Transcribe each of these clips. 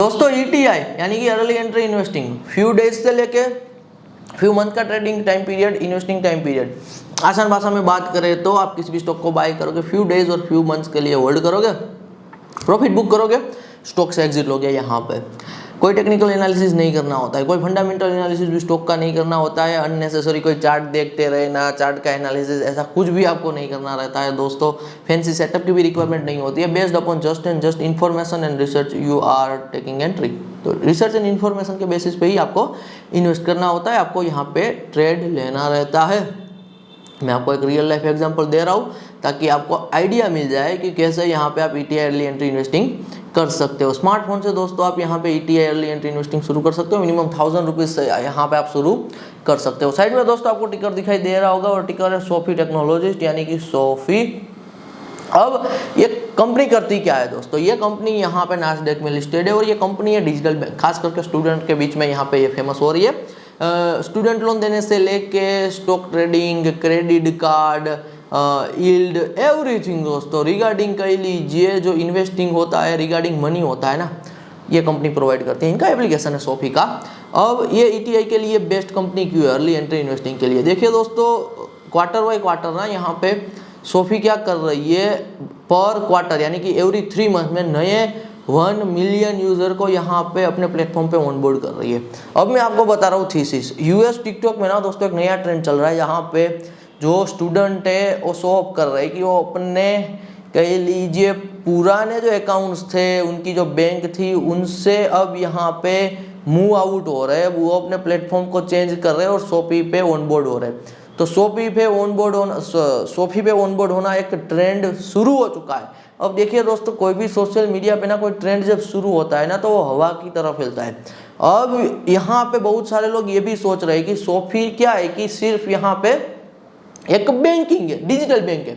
दोस्तों ईटीआई यानी कि early entry investing, few days से लेके फ्यू मंथ का trading time period, investing time period. आसान भाषा में बात करें तो आप किसी भी स्टॉक को बाय करोगे, फ्यू डेज और फ्यू मंथ्स के लिए होल्ड करोगे, प्रॉफिट बुक करोगे, स्टॉक से एग्जिट लोगे। यहाँ पे कोई टेक्निकल एनालिसिस नहीं करना होता है, कोई फंडामेंटल एनालिसिस भी स्टॉक का नहीं करना होता है, अननेसेसरी कोई चार्ट देखते रहना, चार्ट का एनालिसिस ऐसा कुछ भी आपको नहीं करना रहता है दोस्तों। फैंसी सेटअप की भी रिक्वायरमेंट नहीं होती है। Based upon just and just information and research you are taking entry. तो रिसर्च एंड इन्फॉर्मेशन के बेसिस पे ही आपको इन्वेस्ट करना होता है, आपको यहाँ पे ट्रेड लेना रहता है। मैं आपको एक रियल लाइफ एग्जांपल दे रहा हूँ ताकि आपको आइडिया मिल जाए कि कैसे यहाँ पे आप ईटीआई अर्ली एंट्री इन्वेस्टिंग कर सकते हो। स्मार्टफोन से दोस्तों आप यहाँ पे ईटीआई अर्ली एंट्री इन्वेस्टिंग शुरू कर सकते हो। मिनिमम 1000 रुपीज़ से यहाँ पे आप शुरू कर सकते हो। साइड में दोस्तों आपको टिकर दिखाई दे रहा होगा और टिकर है सोफी टेक्नोलॉजिस्ट यानी कि सोफी। अब ये कंपनी करती क्या है दोस्तों, ये कंपनी यहाँ पे नास्डैक में लिस्टेड है और ये कंपनी है डिजिटल बैंक, खास करके स्टूडेंट के बीच में यहाँ पे ये फेमस हो रही है। स्टूडेंट लोन देने से लेके stock trading, credit card, yield, everything दोस्तों रिगार्डिंग कह लीजिए जो इन्वेस्टिंग होता है, रिगार्डिंग मनी होता है ना, ये कंपनी प्रोवाइड करती है। इनका एप्लीकेशन है सोफी का। अब ये ईटीआई के लिए बेस्ट कंपनी क्यों है अर्ली एंट्री इन्वेस्टिंग के लिए? देखिए दोस्तों, क्वार्टर बाई क्वार्टर ना यहाँ पे सोफी क्या कर रही है, पर क्वार्टर यानी कि एवरी 3 मंथ में नए 1 मिलियन यूजर को यहाँ पे अपने प्लेटफॉर्म पे ऑनबोर्ड कर रही है। अब मैं आपको बता रहा हूँ थीसिस। यूएस टिकटॉक में ना दोस्तों एक नया ट्रेंड चल रहा है, यहाँ पे जो स्टूडेंट है वो शो ऑफ कर रहे हैं कि वो अपने कह लीजिए पुराने जो अकाउंट्स थे, उनकी जो बैंक थी, उनसे अब यहाँ पे मूव आउट हो रहे हैं, वो अपने प्लेटफॉर्म को चेंज कर रहे हैं और सोफी पे ऑनबोर्ड हो रहे हैं। तो सोफी पे ऑनबोर्ड होना एक ट्रेंड शुरू हो चुका है। अब देखिए दोस्तों, कोई भी सोशल मीडिया पे ना कोई ट्रेंड जब शुरू होता है ना तो वो हवा की तरह फैलता है। अब यहाँ पे बहुत सारे लोग ये भी सोच रहे हैं कि सोफी क्या है कि सिर्फ यहाँ पे एक बैंकिंग है, डिजिटल बैंक है,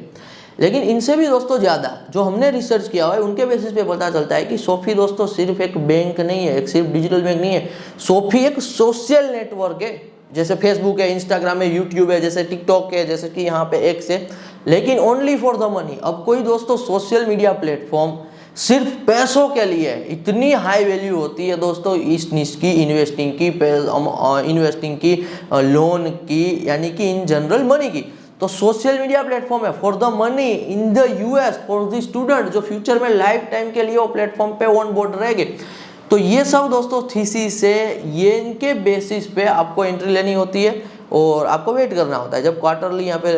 लेकिन इनसे भी दोस्तों ज़्यादा जो हमने रिसर्च किया हुआ है उनके बेसिस पे पता चलता है कि सोफी दोस्तों सिर्फ एक बैंक नहीं है, एक सिर्फ डिजिटल बैंक नहीं है। सोफी एक सोशल नेटवर्क है, जैसे फेसबुक है, इंस्टाग्राम है, यूट्यूब है, जैसे टिकटॉक है, जैसे कि यहाँ पे एक्स है, लेकिन ओनली फॉर द मनी। अब कोई दोस्तों सोशल मीडिया प्लेटफॉर्म सिर्फ पैसों के लिए, इतनी हाई वैल्यू होती है दोस्तों इस निश की, इन्वेस्टिंग की, लोन की, यानी कि इन जनरल मनी की। तो सोशल मीडिया प्लेटफॉर्म है for the money in the US, for the student जो फ्यूचर में लाइफ टाइम के लिए वो प्लेटफॉर्म पे ऑन बोर्ड रहेंगे। तो ये सब दोस्तों थीसिस से, ये इनके बेसिस पे आपको एंट्री लेनी होती है और आपको वेट करना होता है। जब क्वार्टरली यहाँ पे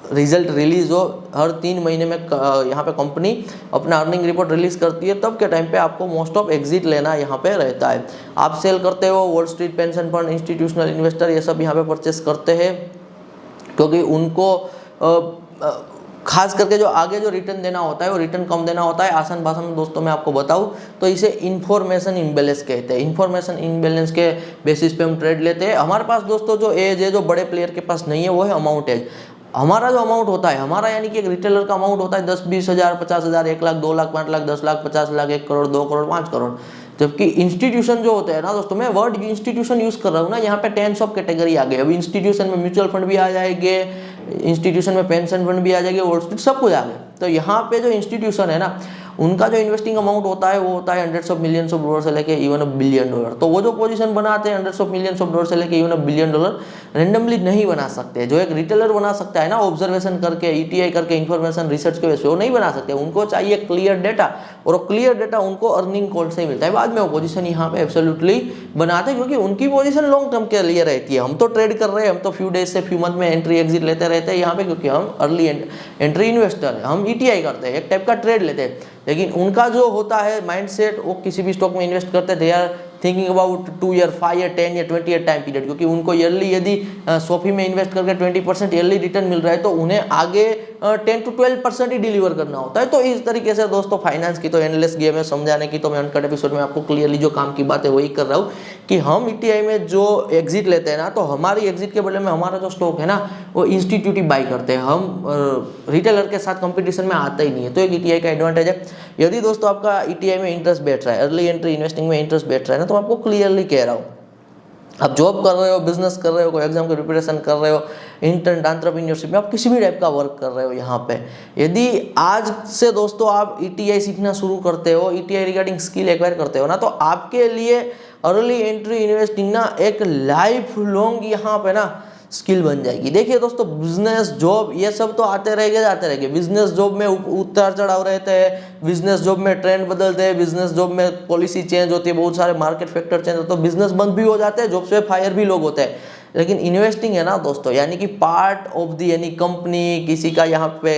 रिजल्ट रिलीज हो, हर 3 महीने में यहाँ पे कंपनी अपना अर्निंग रिपोर्ट रिलीज करती है, तब के टाइम पे आपको मोस्ट ऑफ एग्जिट लेना यहाँ पे रहता है। आप सेल करते हो, wall street pension fund, institutional investor ये सब यहाँ पे परचेस करते हैं, क्योंकि उनको खास करके जो आगे जो रिटर्न देना होता है वो रिटर्न कम देना होता है। आसान भाषा में दोस्तों मैं आपको बताऊं तो इसे इन्फॉर्मेशन इम्बैलेंस कहते हैं। इन्फॉर्मेशन इम्बैलेंस के बेसिस पे हम ट्रेड लेते हैं। हमारे पास दोस्तों जो एज है, जो बड़े प्लेयर के पास नहीं है, वो है अमाउंट एज। हमारा जो अमाउंट होता है, हमारा यानी कि एक रिटेलर का अमाउंट होता है 10-20 हज़ार, 50 हज़ार, 1 लाख, 2 लाख, 5 लाख, 10 लाख, 50 लाख, 1 करोड़, 2 करोड़, 5 करोड़। जबकि इंस्टीट्यूशन जो होते हैं ना दोस्तों, मैं वर्ड इंस्टीट्यूशन यूज कर रहा हूँ ना, यहाँ पे 10 ऑफ कैटेगरी आ गए। अभी इंस्टीट्यूशन में म्यूचुअल फंड भी आ जाएंगे, इंस्टीट्यूशन में पेंशन फंड भी आ जाएंगे, वॉल स्ट्रीट सब कुछ आ गए। तो यहाँ पे जो इंस्टीट्यूशन है ना, उनका जो इन्वेस्टिंग अमाउंट होता है वो होता है hundreds of millions of dollar से लेके इवन $1 बिलियन। तो वो जो पोजीशन बनाते हैं hundreds of millions of dollar से लेके इवन $1 बिलियन रेंडमली नहीं बना सकते। जो एक रिटेलर बना सकता है ना, ऑब्जर्वेशन करके, ईटीआई करके, इन्फॉर्मेशन रिसर्च के वजह से, वो नहीं बना सकते। उनको चाहिए क्लियर डेटा, और क्लियर डेटा उनको अर्निंग कॉल से ही मिलता है। बाद में वो पोजीशन यहाँ पे एब्सोल्युटली बनाते हैं, क्योंकि उनकी पोजीशन लॉन्ग टर्म के लिए रहती है। हम तो ट्रेड कर रहे हैं, हम तो फ्यू डेज से फ्यू मंथ में एंट्री एग्जिट लेते रहते हैं यहाँ पे, क्योंकि हम अर्ली एंट्री इन्वेस्टर है, हम ईटीआई करते हैं, एक टाइप का ट्रेड लेते हैं। लेकिन उनका जो होता है माइंडसेट, वो किसी भी स्टॉक में इन्वेस्ट करते हैं, they are thinking about 2 year, 5 year, 10 year, 20 year time period. क्योंकि उनको ईयरली यदि सोफी में इन्वेस्ट करके 20% ईयरली रिटर्न मिल रहा है, तो उन्हें आगे 10 to 12% ही डिलीवर करना होता है। तो इस तरीके से दोस्तों फाइनेंस की तो एंडलेस गेम है, समझाने की तो मैं अनकट एपिसोड में आपको क्लियरली जो काम की बात है वही कर रहा हूँ कि हम ईटीआई में जो एग्जिट लेते हैं ना, तो हमारी एग्जिट के बदले में हमारा जो स्टॉक है ना वो इंस्टीट्यूट ही बाई करते हैं। हम रिटेलर के साथ कंपटीशन में आते ही नहीं है। तो एक ईटीआई का एडवांटेज है। यदि दोस्तों आपका ईटीआई में इंटरेस्ट बैठ रहा है, अर्ली एंट्री इन्वेस्टिंग में इंटरेस्ट बैठ रहा है ना, तो मैं आपको क्लियरली कह रहा हूँ, आप जॉब कर रहे हो, बिजनेस कर रहे हो, कोई एग्जाम की प्रिपरेशन कर रहे हो, इंटर्न एंटरप्रेन्योरशिप में, आप किसी भी टाइप का वर्क कर रहे हो यहाँ पे, यदि आज से दोस्तों आप ETI सीखना शुरू करते हो, ETI रिगार्डिंग स्किल एक्वायर करते हो ना, तो आपके लिए अर्ली एंट्री इन्वेस्टिंग ना एक लाइफ लॉन्ग यहाँ पे ना स्किल बन जाएगी। देखिए दोस्तों, बिजनेस जॉब ये सब तो आते रहेंगे जाते रहेंगे। बिजनेस जॉब में उतार चढ़ाव रहते हैं, बिजनेस जॉब में ट्रेंड बदलते हैं, बिजनेस जॉब में पॉलिसी चेंज होती है, बहुत सारे मार्केट फैक्टर चेंज होते हैं, तो बिजनेस बंद भी हो जाते हैं, जॉब से फायर भी लोग होते हैं। लेकिन इन्वेस्टिंग है ना दोस्तों, यानी कि पार्ट ऑफ दी यानी कंपनी, किसी का यहाँ पे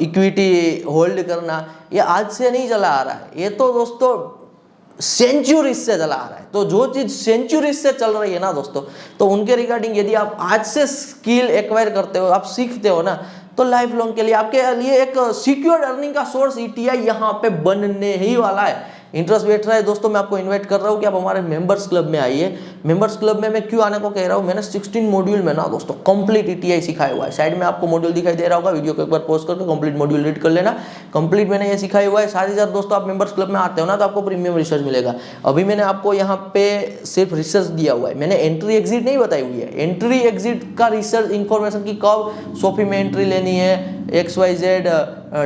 इक्विटी होल्ड करना, ये आज से नहीं चला आ रहा है, ये तो दोस्तों सेंचुरीज से चला आ रहा है। तो जो चीज सेंचुरीज से चल रही है ना दोस्तों, तो उनके रिगार्डिंग यदि आप आज से स्किल एक्वायर करते हो, आप सीखते हो ना, तो लाइफ लॉन्ग के लिए आपके लिए एक सिक्योर्ड अर्निंग का सोर्स ETI यहाँ पे बनने ही वाला है। इंटरेस्ट बैठ रहा है दोस्तों, मैं आपको इनवाइट कर रहा हूँ कि आप हमारे मेंबर्स क्लब में आइए। मेंबर्स क्लब में मैं क्यों आने को कह रहा हूँ, मैंने 16 मॉड्यूल में ना दोस्तों कंप्लीट ETI सिखाया हुआ है। साइड में आपको मॉड्यूल दिखाई दे रहा होगा, वीडियो को एक बार पॉज करके कंप्लीट मॉड्यूल रीड कर लेना। कंप्लीट मैंने ये सिखाया हुआ है। साथ ही साथ दोस्तों, आप मेंबर्स क्लब में आते हो ना, तो आपको प्रीमियम रिसर्च मिलेगा। अभी मैंने आपको यहाँ पे सिर्फ रिसर्च दिया हुआ है, मैंने एंट्री एग्जिट नहीं बताई हुई है। एंट्री एग्जिट का रिसर्च इन्फॉर्मेशन की कब सोफी में एंट्री लेनी है, XYZ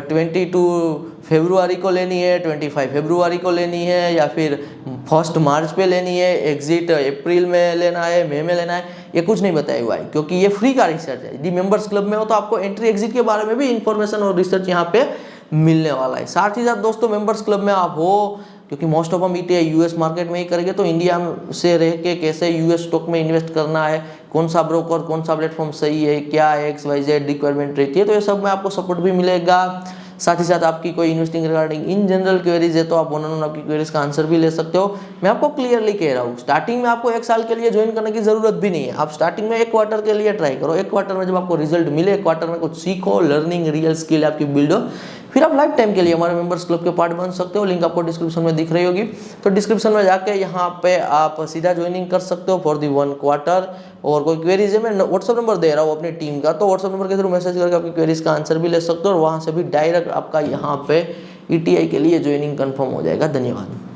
22 फरवरी को लेनी है, 25 फरवरी को लेनी है, या फिर 1 मार्च पे लेनी है, एग्जिट अप्रैल में लेना है, मई में लेना है, ये कुछ नहीं बताया हुआ है, क्योंकि ये फ्री का रिसर्च है। यदि मेंबर्स क्लब में हो तो आपको एंट्री एग्जिट के बारे में भी इंफॉर्मेशन और रिसर्च यहाँ पे मिलने वाला है। साथ ही साथ दोस्तों, मेंबर्स क्लब में आप हो, क्योंकि मोस्ट ऑफ हम ETI US मार्केट में ही करेंगे, तो इंडिया से रह के कैसे US स्टॉक में इन्वेस्ट करना है, कौन सा ब्रोकर, कौन सा प्लेटफॉर्म सही है, क्या XYZ रिक्वायरमेंट रहती है, तो ये सब में आपको सपोर्ट भी मिलेगा। साथ ही साथ आपकी कोई investing regarding in general queries है, तो आप वन ऑन वन आपकी क्वेरीज का आंसर भी ले सकते हो। मैं आपको क्लियरली कह रहा हूँ, स्टार्टिंग में आपको 1 साल के लिए ज्वाइन करने की जरूरत भी नहीं है। आप स्टार्टिंग में 1 क्वार्टर के लिए ट्राई करो। 1 क्वार्टर में जब आपको रिजल्ट मिले, 1 क्वार्टर में कुछ सीखो, लर्निंग रियल स्किल आपकी बिल्ड हो, फिर आप लाइफ टाइम के लिए हमारे मेंबर्स क्लब के पार्ट बन सकते हो। लिंक आपको डिस्क्रिप्शन में दिख रही होगी, तो डिस्क्रिप्शन में जाके यहाँ पे आप सीधा ज्वाइनिंग कर सकते हो फॉर दी 1 क्वार्टर। और कोई क्वेरीज है, मैं व्हाट्सअप नंबर दे रहा हूँ अपनी टीम का, तो व्हाट्सअप नंबर के थ्रू मैसेज करके आपकी क्वेरीज का आंसर भी ले सकते हो, और वहाँ से भी डायरेक्ट आपका यहाँ पे ETI के लिए ज्वाइनिंग कंफर्म हो जाएगा। धन्यवाद।